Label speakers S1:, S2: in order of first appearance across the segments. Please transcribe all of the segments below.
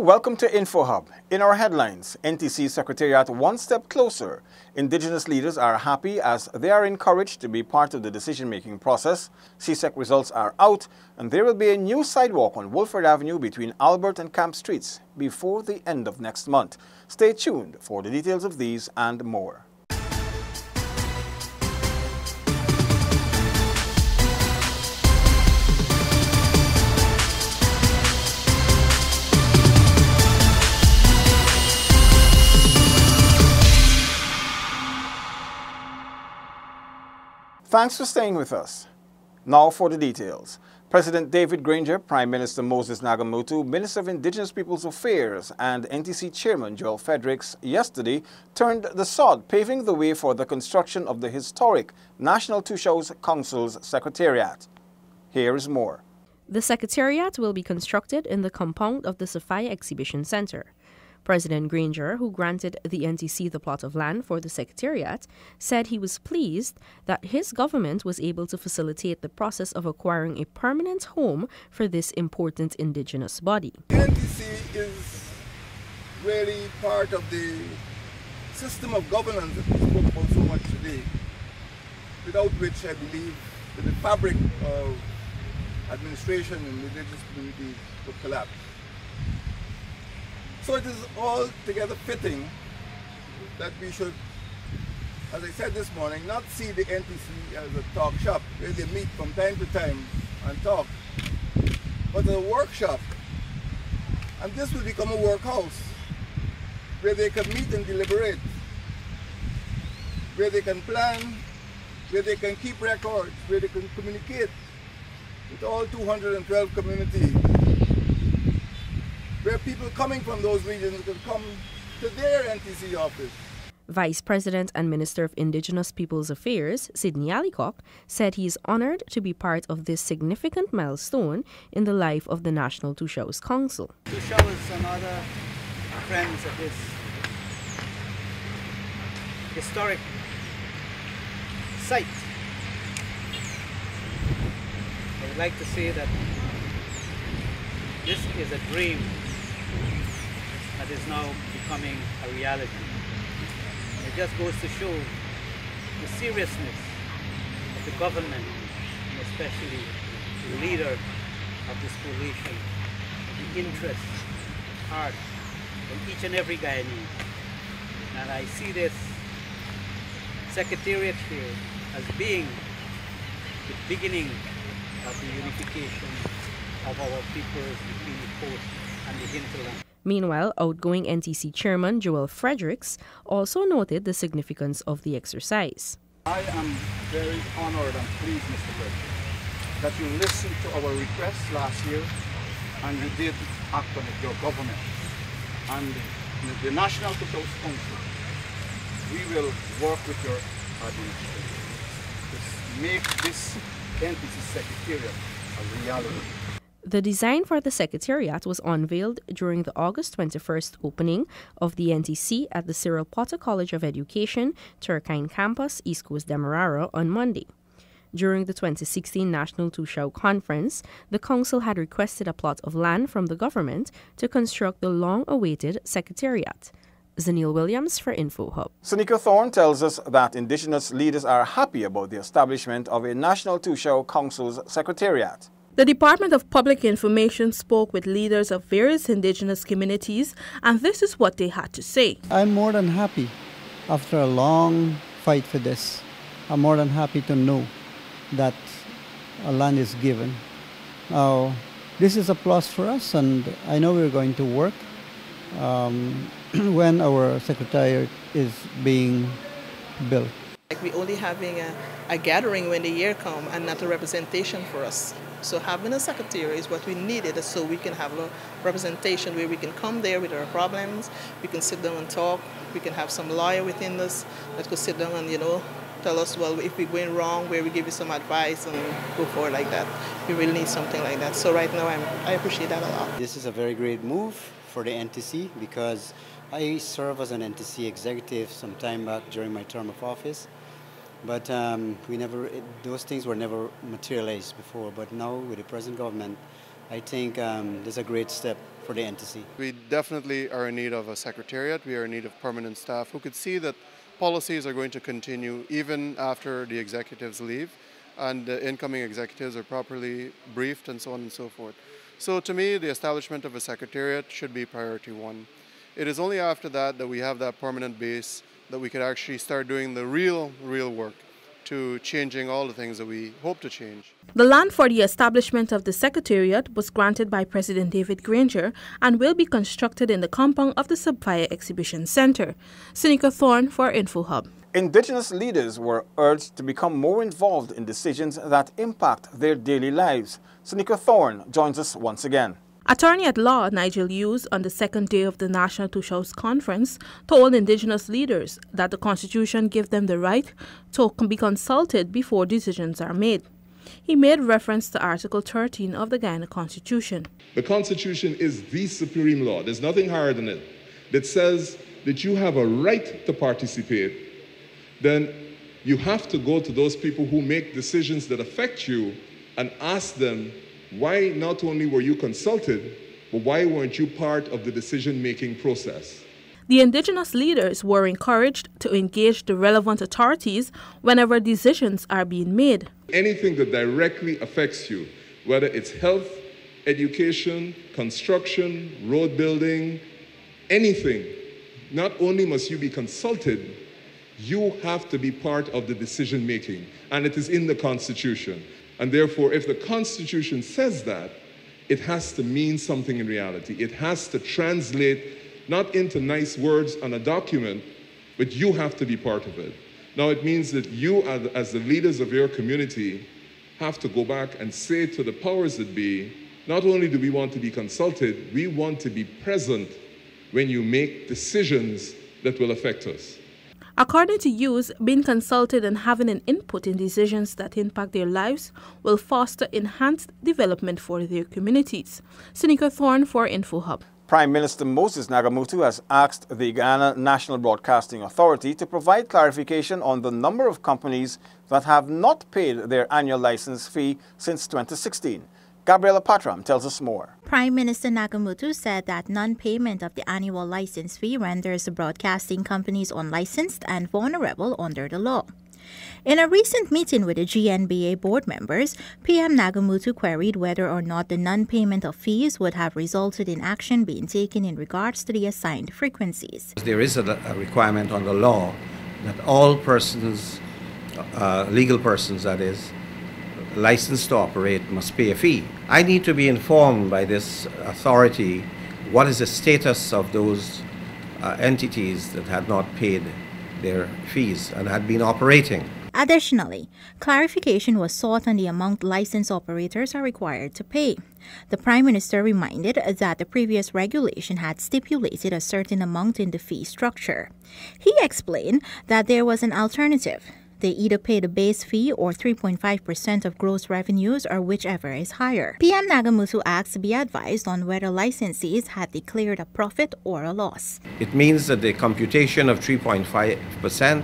S1: welcome to InfoHub. In our headlines, NTC Secretariat one step closer. Indigenous leaders are happy as they are encouraged to be part of the decision-making process. CSEC results are out, and there will be a new sidewalk on Wolford Avenue between Albert and Camp Streets before the end of next month. Stay tuned for the details of these and more. Thanks for staying with us. Now for the details. President David Granger, Prime Minister Moses Nagamutu, Minister of Indigenous Peoples Affairs, and NTC Chairman Joel Fredericks yesterday turned the sod, paving the way for the construction of the historic National Two Shows Council's Secretariat. Here is more.
S2: The Secretariat will be constructed in the compound of the Sophia Exhibition Center. President Granger, who granted the NTC the plot of land for the Secretariat, said he was pleased that his government was able to facilitate the process of acquiring a permanent home for this important Indigenous body.
S3: The NTC is really part of the system of governance that we spoke about so much today, without which I believe that the fabric of administration in the Indigenous community would collapse. So it is altogether fitting that we should, as I said this morning, not see the NTC as a talk shop where they meet from time to time and talk, but a workshop. And this will become a workhouse where they can meet and deliberate, where they can plan, where they can keep records, where they can communicate with all 212 communities, where people coming from those regions can come to their NTC office.
S2: Vice President and Minister of Indigenous Peoples Affairs, Sidney Allicock, said he is honored to be part of this significant milestone in the life of the National Two Shows Council.
S4: Two Shows and other friends of this historic site. I would like to say that this is a dream that is now becoming a reality. And it just goes to show the seriousness of the government, and especially the leader of this coalition, the interest, heart from each and every Guyanese. And I see this Secretariat here as being the beginning of the unification of our peoples between the coast and the hinterland.
S2: Meanwhile, outgoing NTC Chairman Joel Fredericks also noted the significance of the exercise.
S5: I am very honored and pleased, Mr. President, that you listened to our requests last year and you did act on it, your government. And the National Two Shows Council, we will work with your administration to make this NTC Secretariat a reality.
S2: The design for the Secretariat was unveiled during the August 21st opening of the NTC at the Cyril Potter College of Education, Turkine Campus, East Coast Demerara on Monday. During the 2016 National Two Show Conference, the Council had requested a plot of land from the government to construct the long-awaited Secretariat. Zanil Williams for InfoHub.
S1: Sonika Thorne tells us that Indigenous leaders are happy about the establishment of a National Two Show Council's Secretariat.
S6: The Department of Public Information spoke with leaders of various Indigenous communities, and this is what they had to say.
S7: I'm more than happy after a long fight for this. I'm more than happy to know that a land is given. Now, this is a plus for us, and I know we're going to work when our Secretariat is being built.
S8: Like we're only having a gathering when the year comes and not a representation for us. So having a secretary is what we needed so we can have a representation where we can come there with our problems, we can sit down and talk, we can have some lawyer within us that could sit down and, tell us, well, if we're going wrong, where we give you some advice and go forward like that. We really need something like that. So right now I appreciate that a lot.
S9: This is a very great move for the NTC because I served as an NTC executive some time back during my term of office. But those things were never materialized before. But now with the present government, I think this is a great step for the NTC.
S10: We definitely are in need of a secretariat. We are in need of permanent staff who could see that policies are going to continue even after the executives leave and the incoming executives are properly briefed and so on and so forth. So to me, the establishment of a secretariat should be priority one. It is only after that that we have that permanent base that we could actually start doing the real work to changing all the things that we hope to change.
S6: The land for the establishment of the Secretariat was granted by President David Granger and will be constructed in the compound of the Subfire Exhibition Center. Seneca Thorne for InfoHub.
S1: Indigenous leaders were urged to become more involved in decisions that impact their daily lives. Seneca Thorne joins us once again.
S6: Attorney at law Nigel Hughes, on the second day of the National Two-House Conference, told Indigenous leaders that the Constitution gives them the right to be consulted before decisions are made. He made reference to Article 13 of the Guyana Constitution.
S11: The Constitution is the supreme law. There's nothing higher than it. That says that you have a right to participate. Then you have to go to those people who make decisions that affect you and ask them, why not only were you consulted, but why weren't you part of the decision-making process?
S6: The Indigenous leaders were encouraged to engage the relevant authorities whenever decisions are being made.
S11: Anything that directly affects you, whether it's health, education, construction, road building, anything, not only must you be consulted, you have to be part of the decision-making, and it is in the Constitution. And therefore, if the Constitution says that, it has to mean something in reality. It has to translate not into nice words on a document, but you have to be part of it. Now, it means that you, as the leaders of your community, have to go back and say to the powers that be, not only do we want to be consulted, we want to be present when you make decisions that will affect us.
S6: According to Hughes, being consulted and having an input in decisions that impact their lives will foster enhanced development for their communities. Seneca Thorne for InfoHub.
S1: Prime Minister Moses Nagamutu has asked the Guyana National Broadcasting Authority to provide clarification on the number of companies that have not paid their annual license fee since 2016. Gabriela Patram tells us more.
S12: Prime Minister Nagamutu said that non-payment of the annual license fee renders the broadcasting companies unlicensed and vulnerable under the law. In a recent meeting with the GNBA board members, PM Nagamutu queried whether or not the non-payment of fees would have resulted in action being taken in regards to the assigned frequencies.
S13: There is a requirement on the law that all persons, legal persons that is, licensed to operate must pay a fee. I need to be informed by this authority what is the status of those entities that had not paid their fees and had been operating.
S12: Additionally, clarification was sought on the amount licensed operators are required to pay. The Prime Minister reminded that the previous regulation had stipulated a certain amount in the fee structure. He explained that there was an alternative. They either pay the base fee or 3.5% of gross revenues or whichever is higher. PM Nagamutu asked to be advised on whether licensees had declared a profit or a loss.
S13: It means that the computation of 3.5%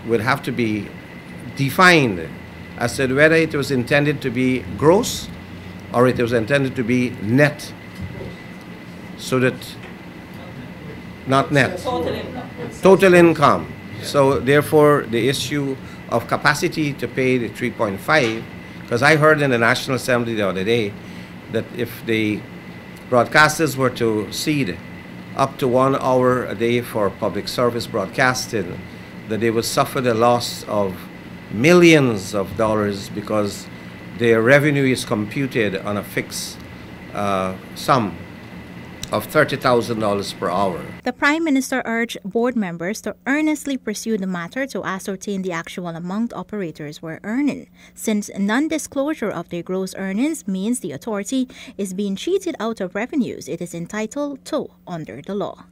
S13: would have to be defined as to whether it was intended to be gross or it was intended to be net. So that, not net, total income. So therefore, the issue of capacity to pay the 3.5, because I heard in the National Assembly the other day that if the broadcasters were to cede up to 1 hour a day for public service broadcasting, that they would suffer the loss of millions of dollars because their revenue is computed on a fixed sum of $30,000 per hour.
S12: The Prime Minister urged board members to earnestly pursue the matter to ascertain the actual amount operators were earning, since non-disclosure of their gross earnings means the authority is being cheated out of revenues it is entitled to under the law.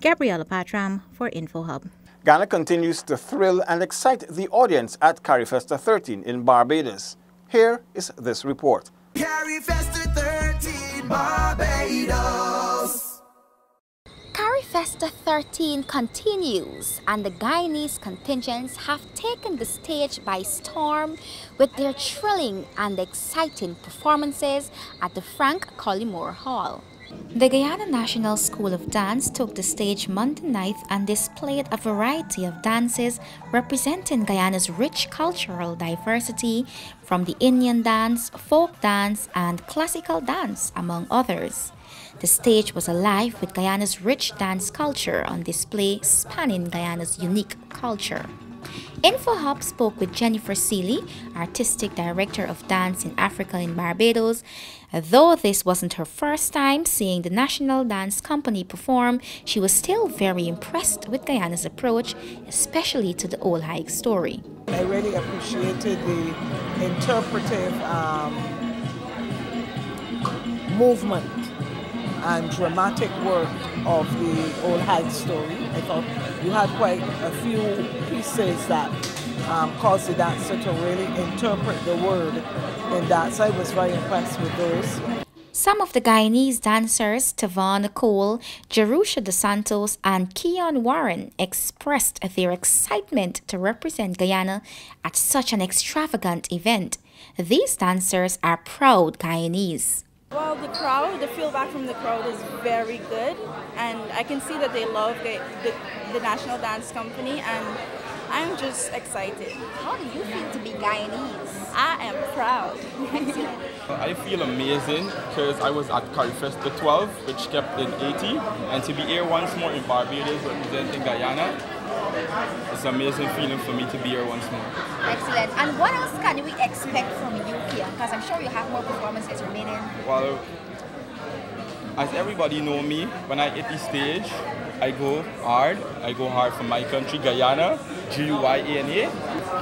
S12: Gabriela Patram for InfoHub.
S1: Ghana continues to thrill and excite the audience at CARIFESTA 13 in Barbados. Here is this report.
S14: CARIFESTA 13 Barbados. Festa 13 continues, and the Guyanese contingents have taken the stage by storm with their thrilling and exciting performances at the Frank Collymore Hall. The Guyana National School of Dance took the stage Monday night and displayed a variety of dances representing Guyana's rich cultural diversity, from the Indian dance, folk dance, and classical dance, among others. The stage was alive with Guyana's rich dance culture on display, spanning Guyana's unique culture. InfoHub spoke with Jennifer Seeley, Artistic Director of Dance in Africa in Barbados. Though this wasn't her first time seeing the National Dance Company perform, she was still very impressed with Guyana's approach, especially to the Old Hike story.
S15: I really appreciated the interpretive movement and dramatic work of the Old Hike story. I thought you had quite a few pieces that caused the dancer to really interpret the word in that, so I was very impressed with those.
S14: Some of the Guyanese dancers, Tavon Cole, Jerusha dos Santos, and Keon Warren, expressed their excitement to represent Guyana at such an extravagant event. These dancers are proud Guyanese.
S16: Well, the feedback from the crowd is very good, and I can see that they love the National Dance Company, and I'm just excited.
S14: How do you feel to be Guyanese?
S16: I am proud.
S17: I feel amazing because I was at CurryFest the 12, which kept in 80, and to be here once more in Barbados representing Guyana, it's an amazing feeling for me to be here once more.
S14: Excellent. And what else can we expect from you here? Because I'm sure you have more performances remaining.
S17: Well, as everybody know me, when I hit the stage, I go hard. I go hard for my country, Guyana, Guyana.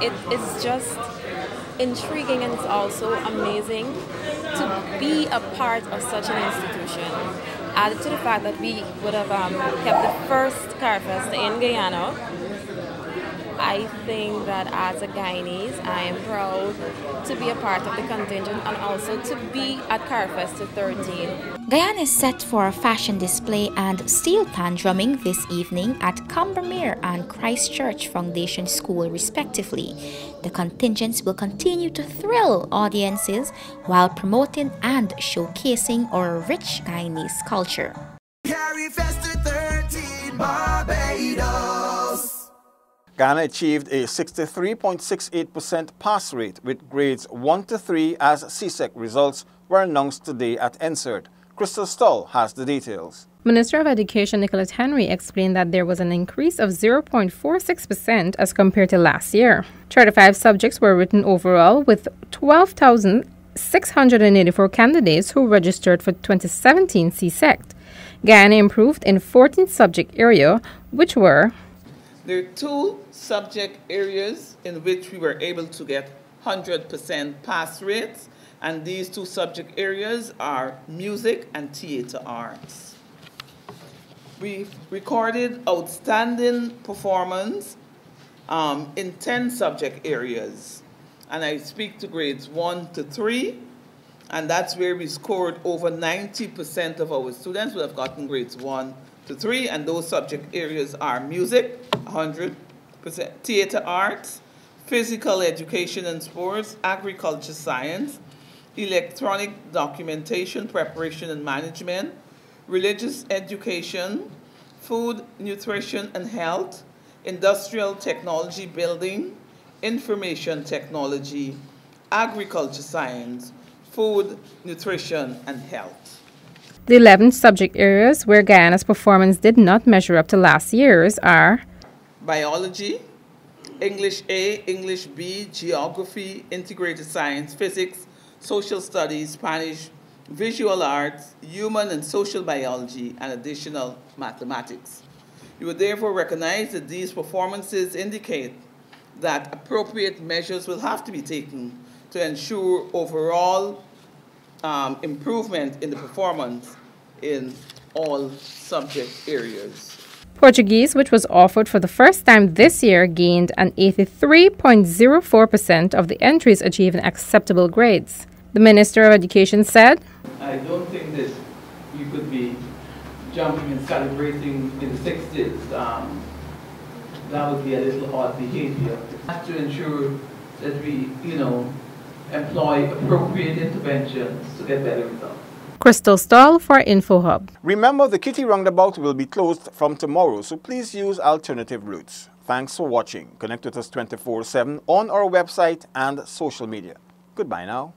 S18: It is just intriguing, and it's also amazing to be a part of such an institution. Added to the fact that we would have kept the first CurryFest in Guyana, I think that as a Guyanese, I am proud to be a part of the contingent and also to be at CurryFest 13.
S14: Guyana is set for a fashion display and steel pan drumming this evening at Combermere and Christchurch Foundation School, respectively. The contingents will continue to thrill audiences while promoting and showcasing our rich Guyanese culture.
S19: CurryFest 13 Barbados.
S1: Guyana achieved a 63.68% pass rate with grades 1 to 3 as CSEC results were announced today at NSERT. Crystal Stoll has the details.
S20: Minister of Education Nicholas Henry explained that there was an increase of 0.46% as compared to last year. 35 subjects were written overall, with 12,684 candidates who registered for 2017 CSEC. Guyana improved in 14 subject areas, which were:
S21: there are 2 subject areas in which we were able to get 100% pass rates, and these 2 subject areas are music and theater arts. We recorded outstanding performance in 10 subject areas, and I speak to grades 1 to 3, and that's where we scored over 90% of our students would have gotten grades 1 to 3, and those subject areas are music, 100%, theater arts, physical education and sports, agriculture science, electronic documentation, preparation and management, religious education, food, nutrition and health, industrial technology building, information technology, agriculture science, food, nutrition and health.
S20: The 11 subject areas where Guyana's performance did not measure up to last year's are:
S21: biology, English A, English B, geography, integrated science, physics, social studies, Spanish, visual arts, human and social biology, and additional mathematics. You would therefore recognize that these performances indicate that appropriate measures will have to be taken to ensure overall improvement in the performance in all subject areas.
S20: Portuguese, which was offered for the first time this year, gained an 83.04% of the entries achieving acceptable grades. The Minister of Education said,
S21: I don't think that you could be jumping and celebrating in the
S3: fix this. That would be a little odd behavior. We have to ensure that we, employ appropriate interventions to get better results.
S20: Crystal Stahl for InfoHub.
S1: Remember, the Kitty Roundabout will be closed from tomorrow, so please use alternative routes. Thanks for watching. Connect with us 24/7 on our website and social media. Goodbye now.